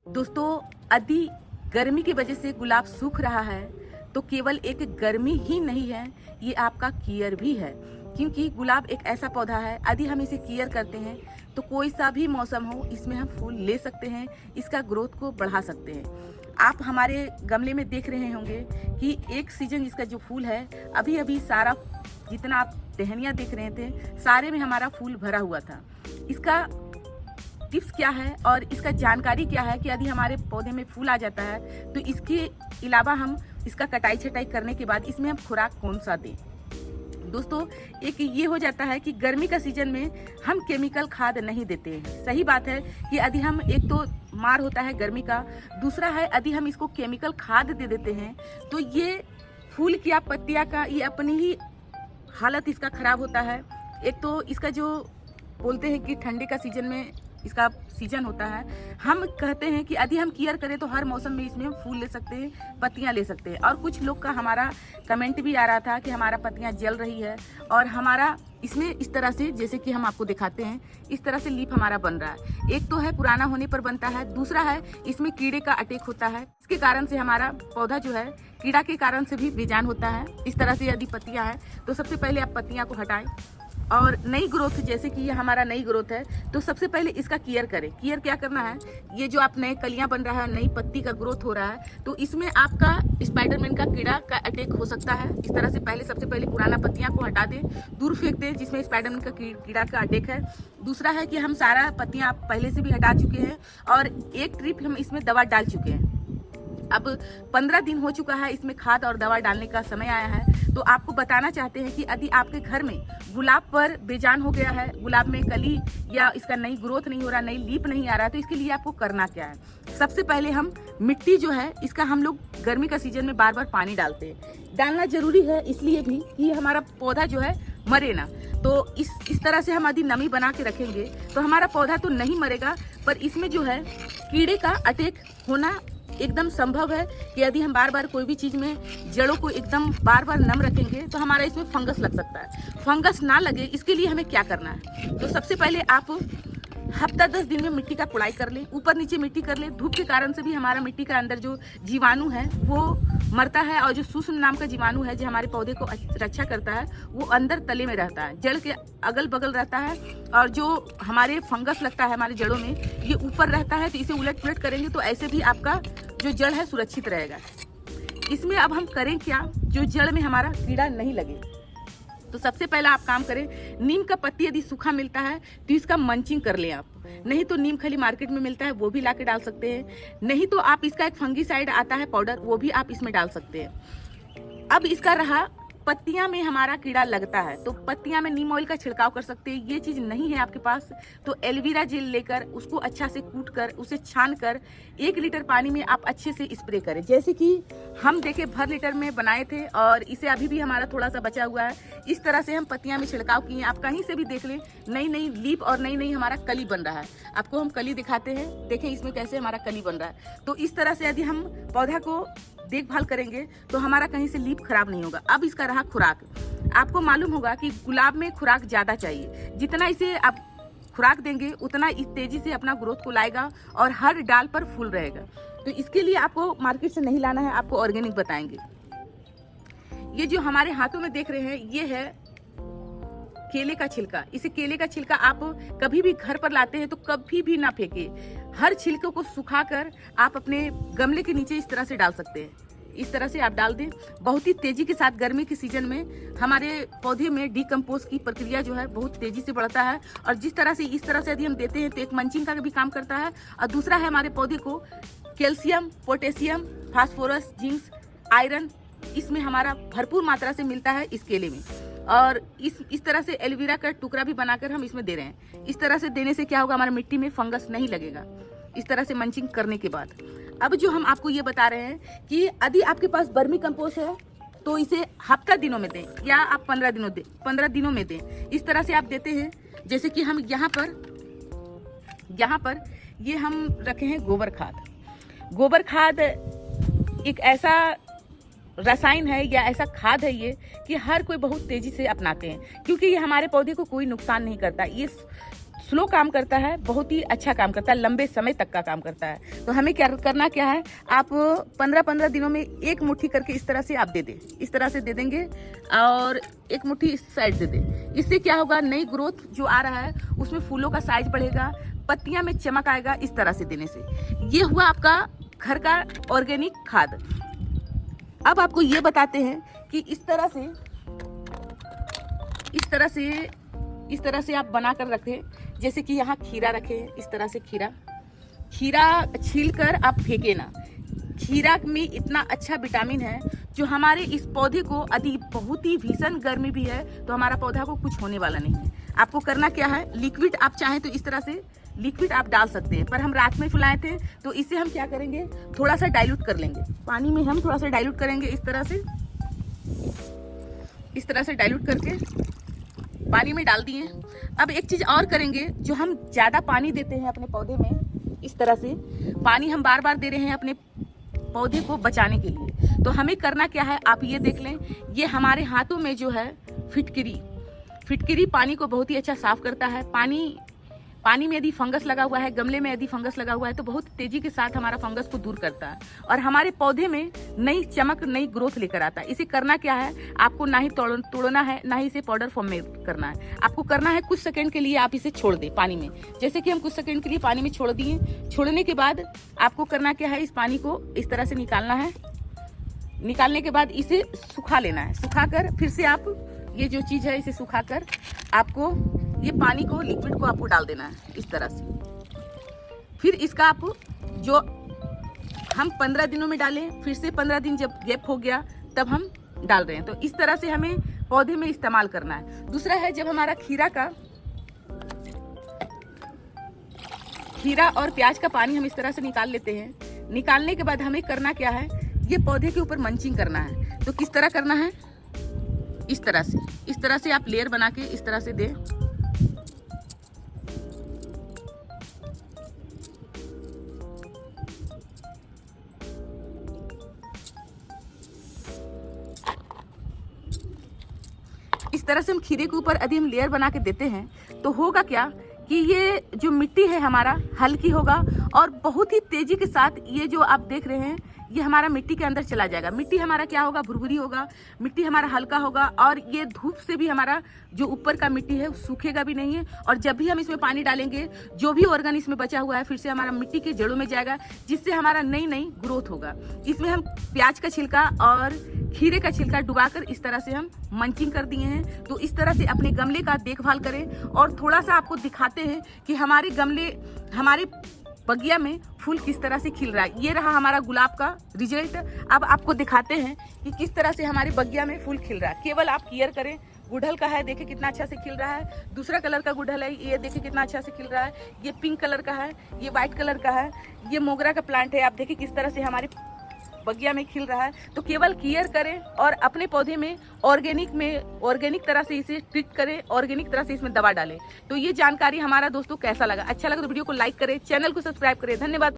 दोस्तों, यदि गर्मी की वजह से गुलाब सूख रहा है तो केवल एक गर्मी ही नहीं है, ये आपका केयर भी है। क्योंकि गुलाब एक ऐसा पौधा है, यदि हम इसे केयर करते हैं तो कोई सा भी मौसम हो इसमें हम फूल ले सकते हैं, इसका ग्रोथ को बढ़ा सकते हैं। आप हमारे गमले में देख रहे होंगे कि एक सीजन इसका जो फूल है, अभी अभी सारा जितना आप टहनियाँ देख रहे थे सारे में हमारा फूल भरा हुआ था। इसका टिप्स क्या है और इसका जानकारी क्या है कि यदि हमारे पौधे में फूल आ जाता है तो इसके अलावा हम इसका कटाई छटाई करने के बाद इसमें हम खुराक कौन सा दें। दोस्तों, एक ये हो जाता है कि गर्मी का सीजन में हम केमिकल खाद नहीं देते हैं। सही बात है कि यदि हम एक तो मार होता है गर्मी का, दूसरा है यदि हम इसको केमिकल खाद दे देते हैं तो ये फूल की या पत्तियाँ का ये अपनी ही हालत इसका खराब होता है। एक तो इसका जो बोलते हैं कि ठंडी का सीजन में इसका सीजन होता है, हम कहते हैं कि यदि हम केयर करें तो हर मौसम में इसमें हम फूल ले सकते हैं, पत्तियां ले सकते हैं। और कुछ लोग का हमारा कमेंट भी आ रहा था कि हमारा पत्तियां जल रही है और हमारा इसमें इस तरह से, जैसे कि हम आपको दिखाते हैं, इस तरह से लीफ हमारा बन रहा है। एक तो है पुराना होने पर बनता है, दूसरा है इसमें कीड़े का अटैक होता है। इसके कारण से हमारा पौधा जो है कीड़ा के कारण से भी बेजान होता है। इस तरह से यदि पत्तियां हैं तो सबसे पहले आप पत्तियां को हटाएं और नई ग्रोथ, जैसे कि ये हमारा नई ग्रोथ है तो सबसे पहले इसका केयर करें। केयर क्या करना है, ये जो आप नए कलियां बन रहा है, नई पत्ती का ग्रोथ हो रहा है तो इसमें आपका स्पाइडरमैन का कीड़ा का अटैक हो सकता है। इस तरह से पहले सबसे पहले पुराना पत्तियां को हटा दें, दूर फेंक दें जिसमें स्पाइडरमैन का कीड़ा का अटैक है। दूसरा है कि हम सारा पत्तियां पहले से भी हटा चुके हैं और एक ट्रिप हम इसमें दवा डाल चुके हैं। अब 15 दिन हो चुका है, इसमें खाद और दवा डालने का समय आया है। तो आपको बताना चाहते हैं कि यदि आपके घर में गुलाब पर बेजान हो गया है, गुलाब में कली या इसका नई ग्रोथ नहीं हो रहा, नई लीप नहीं आ रहा, तो इसके लिए आपको करना क्या है। सबसे पहले हम मिट्टी जो है इसका, हम लोग गर्मी का सीजन में बार बार पानी डालते हैं। डालना जरूरी है इसलिए भी कि हमारा पौधा जो है मरे ना। तो इस तरह से हम यदि नमी बना के रखेंगे तो हमारा पौधा तो नहीं मरेगा, पर इसमें जो है कीड़े का अटैक होना एकदम संभव है कि यदि हम बार बार कोई भी चीज़ में जड़ों को एकदम बार बार नम रखेंगे तो हमारा इसमें फंगस लग सकता है। फंगस ना लगे इसके लिए हमें क्या करना है, तो सबसे पहले आप हफ्ता 10 दिन में मिट्टी का कुड़ाई कर लें, ऊपर नीचे मिट्टी कर लें। धूप के कारण से भी हमारा मिट्टी का अंदर जो जीवाणु है वो मरता है और जो सूक्ष्म नाम का जीवाणु है जो हमारे पौधे को रक्षा करता है वो अंदर तले में रहता है, जड़ के अगल बगल रहता है। और जो हमारे फंगस लगता है हमारे जड़ों में ये ऊपर रहता है, तो इसे उलट पुलट करेंगे तो ऐसे भी आपका जो जड़ है सुरक्षित रहेगा। इसमें अब हम करें क्या, जो जड़ में हमारा कीड़ा नहीं लगे। तो सबसे पहला आप काम करें, नीम का पत्ती यदि सूखा मिलता है तो इसका मंचिंग कर लें आप। नहीं तो नीम खली मार्केट में मिलता है, वो भी लाके डाल सकते हैं। नहीं तो आप इसका एक फंगीसाइड आता है पाउडर, वो भी आप इसमें डाल सकते हैं। अब इसका रहा, पत्तियां में हमारा कीड़ा लगता है तो पत्तियां में नीम ऑयल का छिड़काव कर सकते हैं। ये चीज़ नहीं है आपके पास तो एलोवेरा जेल लेकर उसको अच्छा से कूट कर उसे छान कर 1 लीटर पानी में आप अच्छे से स्प्रे करें। जैसे कि हम देखे भर लीटर में बनाए थे और इसे अभी भी हमारा थोड़ा सा बचा हुआ है। इस तरह से हम पत्तियां में छिड़काव किए। आप कहीं से भी देख लें, नई नई लीप और नई नई हमारा कली बन रहा है। आपको हम कली दिखाते हैं, देखें इसमें कैसे हमारा कली बन रहा है। तो इस तरह से यदि हम पौधा को देखभाल करेंगे तो हमारा कहीं से लीप खराब नहीं होगा। अब इसका रहा खुराक। आपको मालूम होगा कि गुलाब में खुराक ज्यादा चाहिए, जितना इसे आप खुराक देंगे उतना इस तेजी से अपना ग्रोथ को लाएगा और हर डाल पर फूल रहेगा। तो इसके लिए आपको मार्केट से नहीं लाना है, आपको ऑर्गेनिक बताएंगे। ये जो हमारे हाथों में देख रहे हैं ये है केले का छिलका। इसे केले का छिलका आप कभी भी घर पर लाते हैं तो कभी भी ना फेंके। हर छिलके को सुखाकर आप अपने गमले के नीचे इस तरह से डाल सकते हैं। इस तरह से आप डाल दें। बहुत ही तेजी के साथ गर्मी के सीजन में हमारे पौधे में डिकम्पोज की प्रक्रिया जो है बहुत तेजी से बढ़ता है। और जिस तरह से इस तरह से यदि हम देते हैं तो एक मंचिंग का भी काम करता है और दूसरा है हमारे पौधे को calcium, potassium, phosphorus, zinc, iron इसमें हमारा भरपूर मात्रा से मिलता है इस केले में। और इस तरह से एलोवेरा का टुकड़ा भी बनाकर हम इसमें दे रहे हैं। इस तरह से देने से क्या होगा, हमारी मिट्टी में फंगस नहीं लगेगा इस तरह से मंचिंग करने के बाद। अब जो हम आपको ये बता रहे हैं कि यदि आपके पास वर्मी कंपोस्ट है तो इसे हफ्ता दिनों में दें या आप 15 दिनों में दें। इस तरह से आप देते हैं। जैसे कि हम यहाँ पर ये हम रखे हैं गोबर खाद। गोबर खाद एक ऐसा रसायन है या ऐसा खाद है ये कि हर कोई बहुत तेजी से अपनाते हैं, क्योंकि ये हमारे पौधे को कोई नुकसान नहीं करता। ये स्लो काम करता है, बहुत ही अच्छा काम करता है, लंबे समय तक का काम करता है। तो हमें क्या करना क्या है, आप 15-15 दिनों में एक मुट्ठी करके इस तरह से आप दे दें, इस तरह से दे देंगे और एक मुट्ठी इस साइड दे दें। इससे क्या होगा, नई ग्रोथ जो आ रहा है उसमें फूलों का साइज बढ़ेगा, पत्तियां में चमक आएगा इस तरह से देने से। ये हुआ आपका घर का ऑर्गेनिक खाद। अब आपको ये बताते हैं कि इस तरह से आप बनाकर रखें। जैसे कि यहाँ खीरा रखें, इस तरह से खीरा छील कर आप फेंके ना। खीरा में इतना अच्छा विटामिन है जो हमारे इस पौधे को, यदि बहुत ही भीषण गर्मी भी है तो हमारा पौधा को कुछ होने वाला नहीं है। आपको करना क्या है, लिक्विड आप चाहें तो इस तरह से लिक्विड आप डाल सकते हैं, पर हम रात में फुलाए थे तो इसे हम क्या करेंगे, थोड़ा सा डाइल्यूट कर लेंगे पानी में। हम थोड़ा सा डाइल्यूट करेंगे इस तरह से डाइल्यूट करके पानी में डाल दिए। अब एक चीज और करेंगे, जो हम ज्यादा पानी देते हैं अपने पौधे में, इस तरह से पानी हम बार बार दे रहे हैं अपने पौधे को बचाने के लिए। तो हमें करना क्या है, आप ये देख लें, ये हमारे हाथों में जो है फिटकिरी पानी को बहुत ही अच्छा साफ करता है। पानी में यदि फंगस लगा हुआ है, गमले में यदि फंगस लगा हुआ है तो बहुत तेजी के साथ हमारा फंगस को दूर करता है और हमारे पौधे में नई चमक, नई ग्रोथ लेकर आता है। इसे करना क्या है, आपको ना ही तोड़ना है, ना ही इसे पाउडर फॉर्म में करना है। आपको करना है कुछ सेकंड के लिए आप इसे छोड़ दें पानी में। जैसे कि हम कुछ सेकंड के लिए पानी में छोड़ दिए। छोड़ने के बाद आपको करना क्या है, इस पानी को इस तरह से निकालना है। निकालने के बाद इसे सुखा लेना है। सुखाकर फिर से आप ये जो चीज है इसे सुखाकर आपको ये पानी को, लिक्विड को आपको डाल देना है इस तरह से। फिर इसका आप जो हम 15 दिनों में डालें, फिर से 15 दिन जब गैप हो गया तब हम डाल रहे हैं। तो इस तरह से हमें पौधे में इस्तेमाल करना है। दूसरा है, जब हमारा खीरा और प्याज का पानी हम इस तरह से निकाल लेते हैं। निकालने के बाद हमें करना क्या है, ये पौधे के ऊपर मंचिंग करना है। तो किस तरह करना है, इस तरह से आप लेयर बना के इस तरह से दें। इस तरह से हम खीरे के ऊपर यदि हम लेयर बना के देते हैं तो होगा क्या कि ये जो मिट्टी है हमारा हल्की होगा और बहुत ही तेजी के साथ ये जो आप देख रहे हैं ये हमारा मिट्टी के अंदर चला जाएगा। मिट्टी हमारा क्या होगा, भुरभुरी होगा, मिट्टी हमारा हल्का होगा और ये धूप से भी हमारा जो ऊपर का मिट्टी है सूखेगा भी नहीं है। और जब भी हम इसमें पानी डालेंगे, जो भी ऑर्गन इसमें बचा हुआ है फिर से हमारा मिट्टी के जड़ों में जाएगा, जिससे हमारा नई ग्रोथ होगा। इसमें हम प्याज का छिलका और खीरे का छिलका डुबाकर इस तरह से हम मंचिंग कर दिए हैं। तो इस तरह से अपने गमले का देखभाल करें और थोड़ा सा आपको दिखाते हैं कि हमारे बगिया में फूल किस तरह से खिल रहा है। ये रहा हमारा गुलाब का रिजल्ट। अब आपको दिखाते हैं कि किस तरह से हमारे बगिया में फूल खिल रहा है। केवल आप केयर करें। गुड़हल का है, देखिए कितना अच्छा से खिल रहा है। दूसरा कलर का गुड़हल है, ये देखिए कितना अच्छा से खिल रहा है। ये पिंक कलर का है, ये व्हाइट कलर का है। ये मोगरा का प्लांट है, आप देखिए किस तरह से हमारे बगिया में खिल रहा है। तो केवल केयर करें और अपने पौधे में ऑर्गेनिक तरह से इसे ट्रीट करें, ऑर्गेनिक तरह से इसमें दवा डालें। तो ये जानकारी हमारा दोस्तों कैसा लगा, अच्छा लगा तो वीडियो को लाइक करें, चैनल को सब्सक्राइब करें। धन्यवाद।